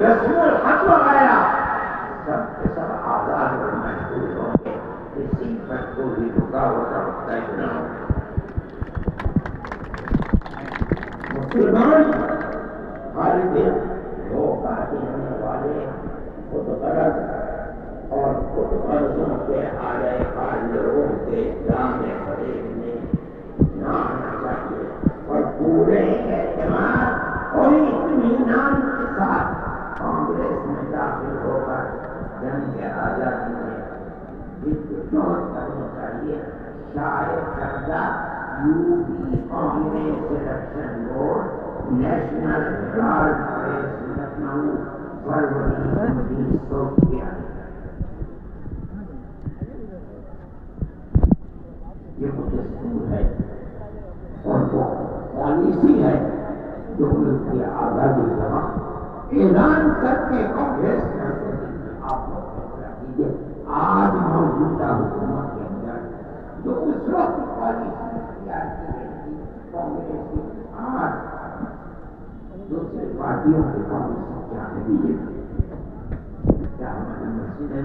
رسول حق وغیرہ سب کے سب آزاد اور محفوظ ہوں گے، کسی پر کوئی رکاوٹ اور قید نہ ہو۔ مسلمان ہر دن دھوکہ دینے والے خود غرض اور خود غرضوں کے آلے حال لوگوں کے جامع فریب میں نہ آنا چاہیے، اور پورے اعتماد اور اطمینان کے ساتھ کانگریس میں داخل ہو کر جنگ آزادی میں جدوجہد کرنی چاہیے۔ شائع کردہ UP Congress election board National Herald Press Lucknow فروری 1986۔ یہ وہ دستور ہے اور وہ پالیسی ہے جو ملک کی آزادی کا اعلان کر کے کانگریس میں آپ لوگ فیصلہ کیجیے۔ آج موجودہ حکومت کے اندر جو اس وقت پالیسی اختیار کی گئی تھی کانگریس کی، آج دوسری پارٹیوں کی پالیسی کیا ہے؟ کیا ہماری مسجد ہے